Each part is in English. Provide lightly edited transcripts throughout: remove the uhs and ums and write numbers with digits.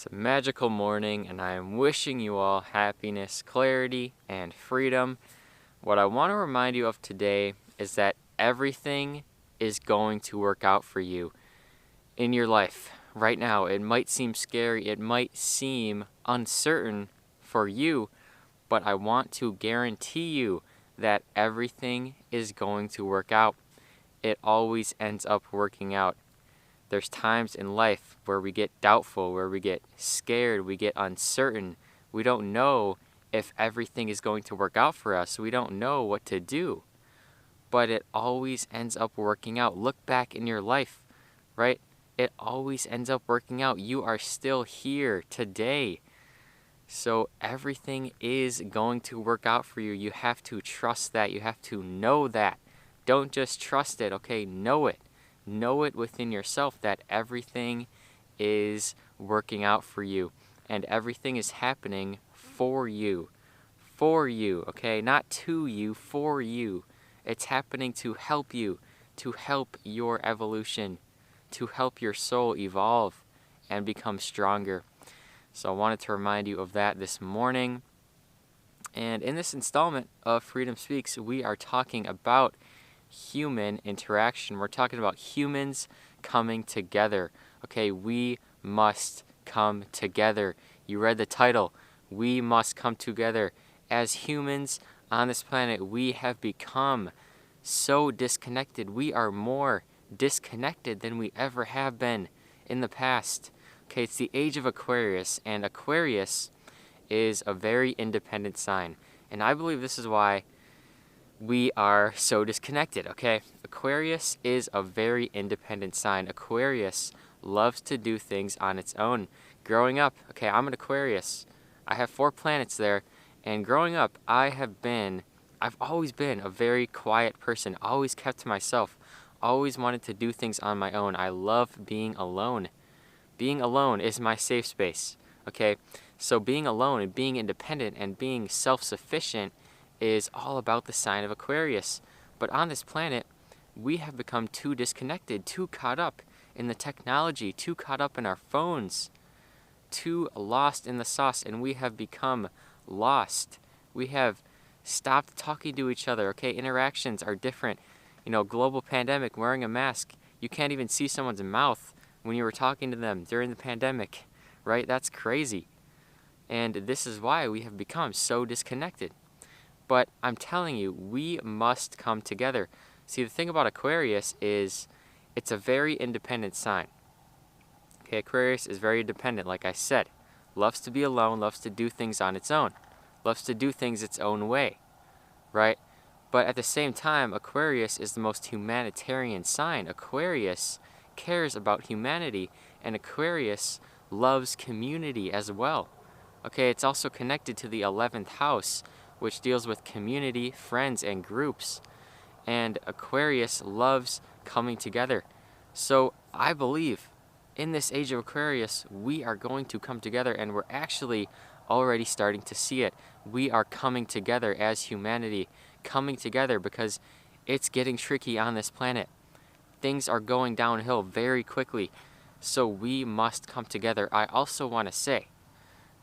It's a magical morning, and I am wishing you all happiness, clarity, and freedom. What I want to remind you of today is that everything is going to work out for you in your life. Right now, it might seem scary, it might seem uncertain for you, but I want to guarantee you that everything is going to work out. It always ends up working out. There's times in life where we get doubtful, where we get scared, we get uncertain. We don't know if everything is going to work out for us. We don't know what to do. But it always ends up working out. Look back in your life, right? It always ends up working out. You are still here today. So everything is going to work out for you. You have to trust that. You have to know that. Don't just trust it, okay? Know it. Know it within yourself that everything is working out for you and everything is happening for you. For you, okay? Not to you, for you. It's happening to help you, to help your evolution, to help your soul evolve and become stronger. So I wanted to remind you of that this morning. And in this installment of Freedom Speaks, we are talking about human interaction. We're talking about humans coming together. Okay, we must come together. You read the title. We must come together. As humans on this planet, we have become so disconnected. We are more disconnected than we ever have been in the past. Okay, it's the age of Aquarius, and Aquarius is a very independent sign. And I believe this is why we are so disconnected, okay? Aquarius is a very independent sign. Aquarius loves to do things on its own. Growing up, okay, I'm an Aquarius. I have 4 planets there, and growing up, I've always been a very quiet person, always kept to myself, always wanted to do things on my own. I love being alone. Being alone is my safe space, okay? So being alone and being independent and being self-sufficient is all about the sign of Aquarius. But on this planet, we have become too disconnected, too caught up in the technology, too caught up in our phones, too lost in the sauce, and we have become lost. We have stopped talking to each other, okay? Interactions are different. Global pandemic, wearing a mask. You can't even see someone's mouth when you were talking to them during the pandemic, right? That's crazy. And this is why we have become so disconnected. But I'm telling you, we must come together. See, the thing about Aquarius is it's a very independent sign. Okay, Aquarius is very independent, like I said. Loves to be alone, loves to do things on its own. Loves to do things its own way, right? But at the same time, Aquarius is the most humanitarian sign. Aquarius cares about humanity, and Aquarius loves community as well. Okay, it's also connected to the 11th house, which deals with community, friends, and groups. And Aquarius loves coming together. So I believe in this age of Aquarius, we are going to come together, and we're actually already starting to see it. We are coming together as humanity, coming together because it's getting tricky on this planet. Things are going downhill very quickly, so we must come together. I also want to say,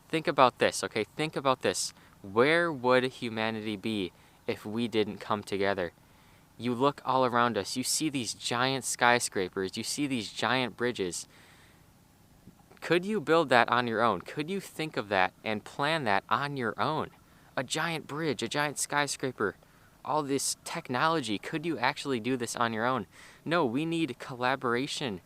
think about this, okay? Think about this. Where would humanity be if we didn't come together? You look all around us, you see these giant skyscrapers, you see these giant bridges. Could you build that on your own? Could you think of that and plan that on your own? A giant bridge, a giant skyscraper, all this technology, could you actually do this on your own? No, we need collaboration.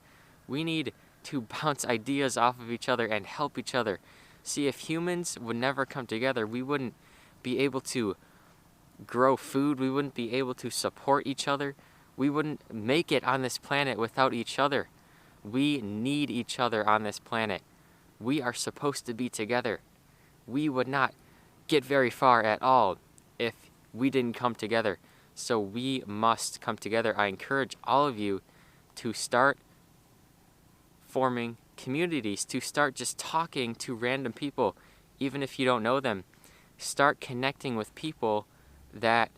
We need to bounce ideas off of each other and help each other. See, if humans would never come together, we wouldn't be able to grow food. We wouldn't be able to support each other. We wouldn't make it on this planet without each other. We need each other on this planet. We are supposed to be together. We would not get very far at all if we didn't come together. So we must come together. I encourage all of you to start forming communities, to start just talking to random people, even if you don't know them. Start connecting with people that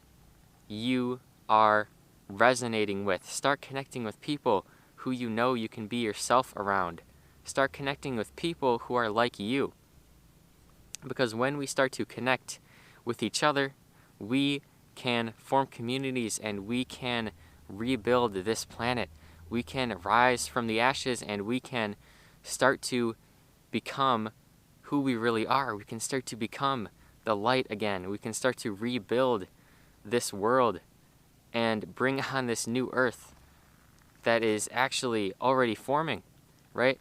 you are resonating with. Start connecting with people who you know you can be yourself around. start connecting with people who are like you. Because when we start to connect with each other, we can form communities and we can rebuild this planet. We can rise from the ashes and we can start to become who we really are. We can start to become the light again. We can start to rebuild this world and bring on this new earth that is actually already forming, right?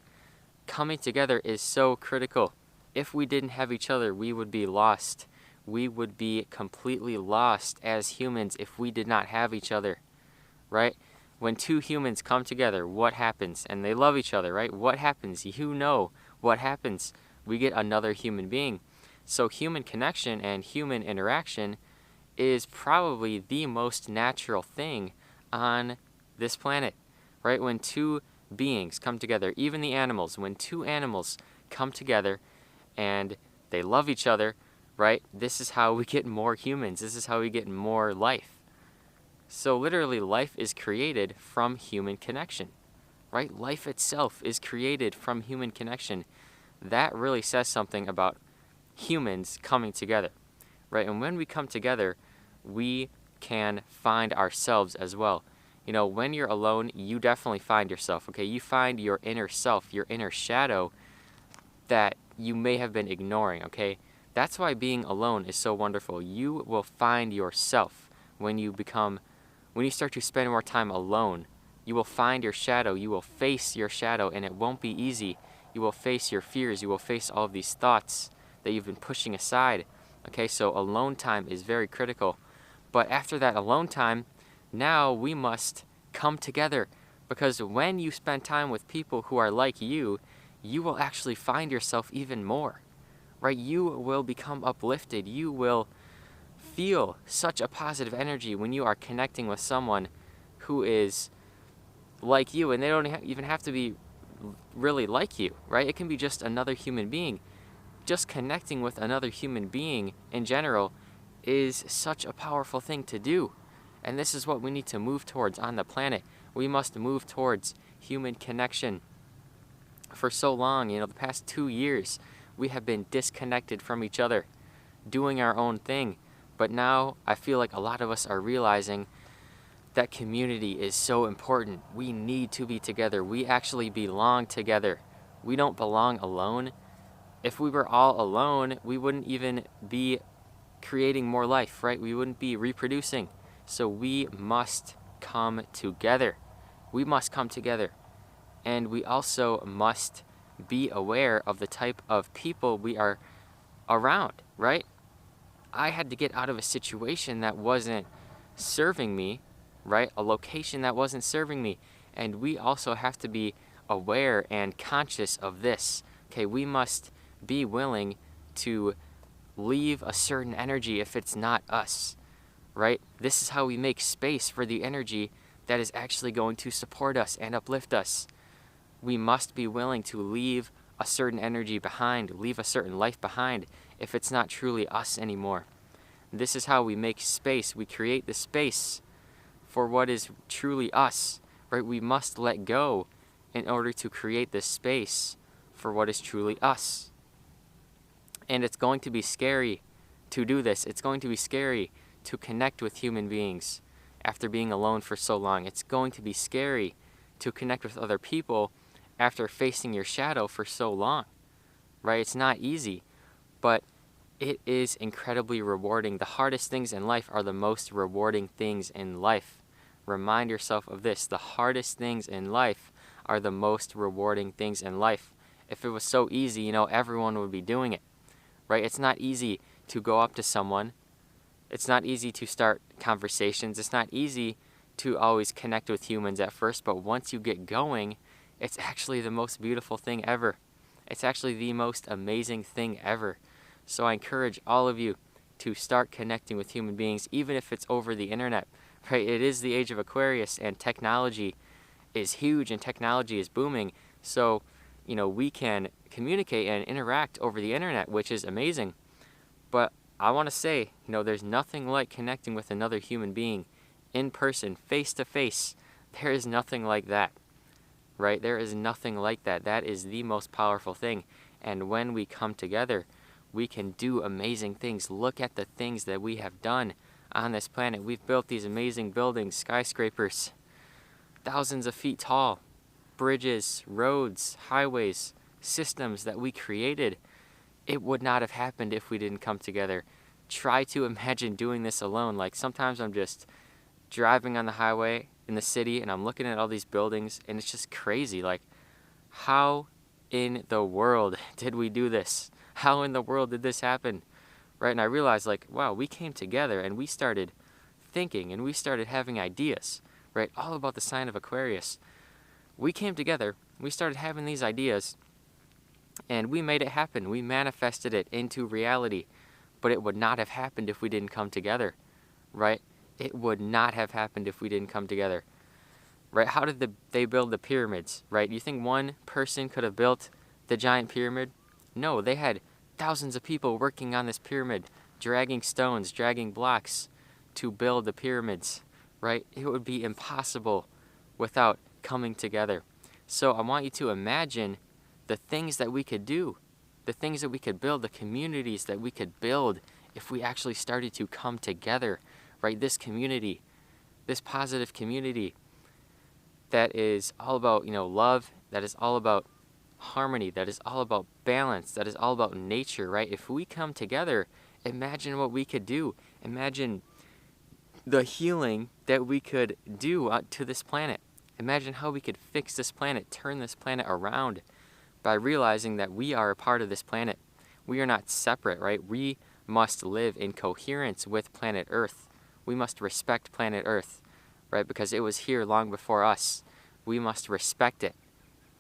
Coming together is so critical. If we didn't have each other, we would be lost. We would be completely lost as humans if we did not have each other, right? When two humans come together, what happens? And they love each other, right? What happens? You know what happens. We get another human being. So human connection and human interaction is probably the most natural thing on this planet, right? When two beings come together, even the animals, when two animals come together and they love each other, right? This is how we get more humans. This is how we get more life. So literally, life is created from human connection, right? Life itself is created from human connection. That really says something about humans coming together, right? And when we come together, we can find ourselves as well. You know, when you're alone, you definitely find yourself, okay? You find your inner self, your inner shadow that you may have been ignoring, okay? That's why being alone is so wonderful. You will find yourself when you start to spend more time alone. You will find your shadow, you will face your shadow, and it won't be easy. You will face your fears, you will face all of these thoughts that you've been pushing aside. Okay, so alone time is very critical. But after that alone time, now we must come together, because when you spend time with people who are like you will actually find yourself even more, right? You will become uplifted. You will feel such a positive energy when you are connecting with someone who is like you, and they don't even have to be really like you, right? It can be just another human being. Just connecting with another human being in general is such a powerful thing to do. And this is what we need to move towards on the planet. We must move towards human connection. For so long, the past 2 years, we have been disconnected from each other, doing our own thing. But now I feel like a lot of us are realizing that community is so important. We need to be together. We actually belong together. We don't belong alone. If we were all alone, we wouldn't even be creating more life, right? We wouldn't be reproducing. So we must come together. We must come together. And we also must be aware of the type of people we are around, right? I had to get out of a situation that wasn't serving me, right? A location that wasn't serving me. And we also have to be aware and conscious of this. Okay, we must be willing to leave a certain energy if it's not us, right? This is how we make space for the energy that is actually going to support us and uplift us. We must be willing to leave a certain energy behind, leave a certain life behind if it's not truly us anymore. This is how we make space. We create the space for what is truly us, right? We must let go in order to create this space for what is truly us. And it's going to be scary to do this. It's going to be scary to connect with human beings after being alone for so long. It's going to be scary to connect with other people after facing your shadow for so long, right? It's not easy, but it is incredibly rewarding. The hardest things in life are the most rewarding things in life. Remind yourself of this. The hardest things in life are the most rewarding things in life. If it was so easy, everyone would be doing it, right? It's not easy to go up to someone. It's not easy to start conversations. It's not easy to always connect with humans at first, but once you get going, it's actually the most beautiful thing ever. It's actually the most amazing thing ever. So I encourage all of you to start connecting with human beings, even if it's over the internet, right? It is the age of Aquarius, and technology is huge and technology is booming. So, we can communicate and interact over the internet, which is amazing. But I want to say, there's nothing like connecting with another human being in person, face to face. There is nothing like that, right? There is nothing like that. That is the most powerful thing. And when we come together, we can do amazing things. Look at the things that we have done on this planet. We've built these amazing buildings, skyscrapers, thousands of feet tall, bridges, roads, highways, systems that we created. It would not have happened if we didn't come together. Try to imagine doing this alone. Like, sometimes I'm just driving on the highway in the city and I'm looking at all these buildings and it's just crazy. Like, how in the world did we do this? How in the world did this happen? Right? And I realized, like, wow, we came together and we started thinking and we started having ideas, right? All about the sign of Aquarius. We came together, we started having these ideas, and we made it happen. We manifested it into reality. But it would not have happened if we didn't come together, right? It would not have happened if we didn't come together, right? How did they build the pyramids, right? You think one person could have built the giant pyramid? No, they had thousands of people working on this pyramid, dragging stones, dragging blocks to build the pyramids, right? It would be impossible without coming together. So I want you to imagine the things that we could do, the things that we could build, the communities that we could build if we actually started to come together, right? This community, this positive community that is all about, love, that is all about harmony, that is all about balance, that is all about nature, right? If we come together, imagine what we could do. Imagine the healing that we could do to this planet. Imagine how we could fix this planet, turn this planet around by realizing that we are a part of this planet. We are not separate, right? We must live in coherence with planet Earth. We must respect planet Earth, right? Because it was here long before us. We must respect it.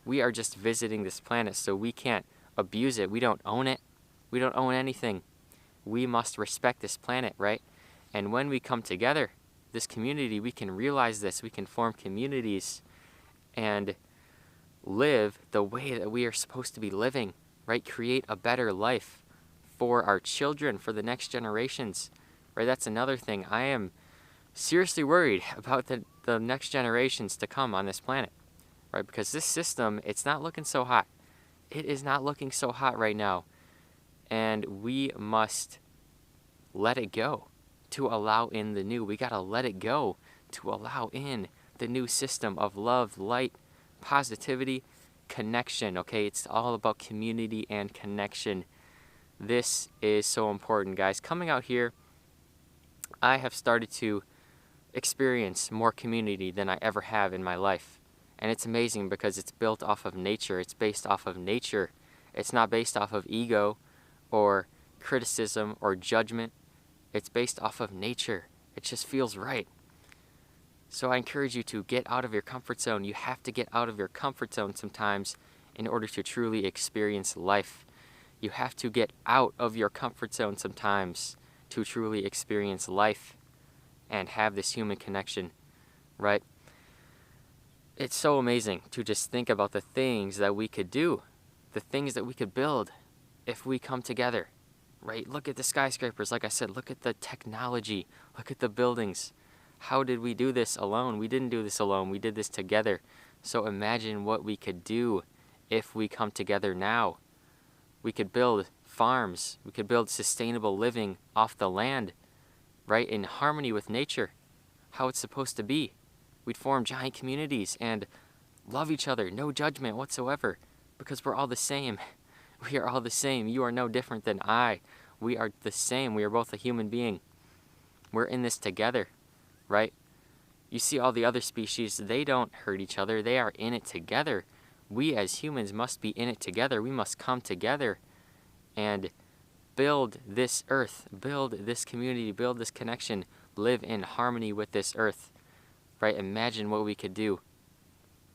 We are just visiting this planet, so we can't abuse it. We don't own it. We don't own anything. We must respect this planet, right? And when we come together, this community, we can realize this. We can form communities and live the way that we are supposed to be living, right? Create a better life for our children, for the next generations, right? That's another thing. I am seriously worried about the next generations to come on this planet, right? Because this system, it's not looking so hot. It is not looking so hot right now. And we must let it go to allow in the new. We got to let it go to allow in the new system of love, light, positivity, connection, okay? It's all about community and connection. This is so important, guys. Coming out here, I have started to experience more community than I ever have in my life. And it's amazing because it's built off of nature. It's based off of nature. It's not based off of ego or criticism or judgment. It's based off of nature. It just feels right. So I encourage you to get out of your comfort zone. You have to get out of your comfort zone sometimes in order to truly experience life. You have to get out of your comfort zone sometimes to truly experience life and have this human connection, right? It's so amazing to just think about the things that we could do, the things that we could build if we come together, right? Look at the skyscrapers. Like I said, look at the technology. Look at the buildings. How did we do this alone? We didn't do this alone. We did this together. So imagine what we could do if we come together now. We could build farms. We could build sustainable living off the land, right? In harmony with nature, how it's supposed to be. We'd form giant communities and love each other, no judgment whatsoever, because we're all the same. We are all the same. You are no different than I. We are the same. We are both a human being. We're in this together, right? You see all the other species, they don't hurt each other. They are in it together. We as humans must be in it together. We must come together and build this earth, build this community, build this connection, live in harmony with this earth, right? Imagine what we could do.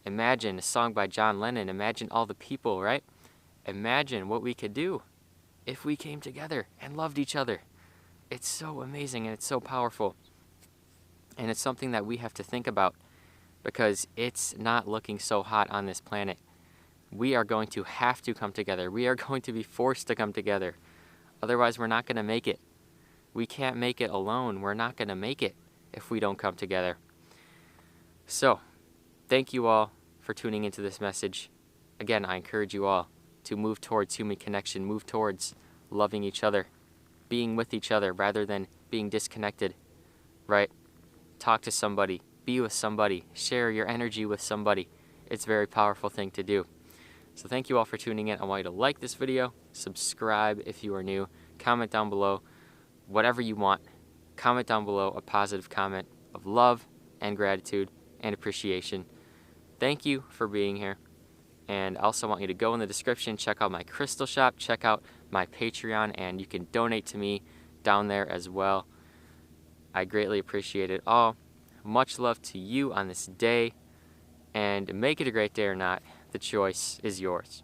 Imagine a song by John Lennon. Imagine all the people, right? Imagine what we could do if we came together and loved each other. It's so amazing and it's so powerful. And it's something that we have to think about because it's not looking so hot on this planet. We are going to have to come together. We are going to be forced to come together. Otherwise, we're not going to make it. We can't make it alone. We're not going to make it if we don't come together. So, thank you all for tuning into this message. Again, I encourage you all to move towards human connection, move towards loving each other, being with each other rather than being disconnected, right? Talk to somebody, be with somebody, share your energy with somebody. It's a very powerful thing to do. So thank you all for tuning in. I want you to like this video, subscribe if you are new, comment down below whatever you want. Comment down below a positive comment of love and gratitude and appreciation. Thank you for being here. And I also want you to go in the description, check out my crystal shop, check out my Patreon, and you can donate to me down there as well. I greatly appreciate it all. Much love to you on this day, and make it a great day or not, the choice is yours.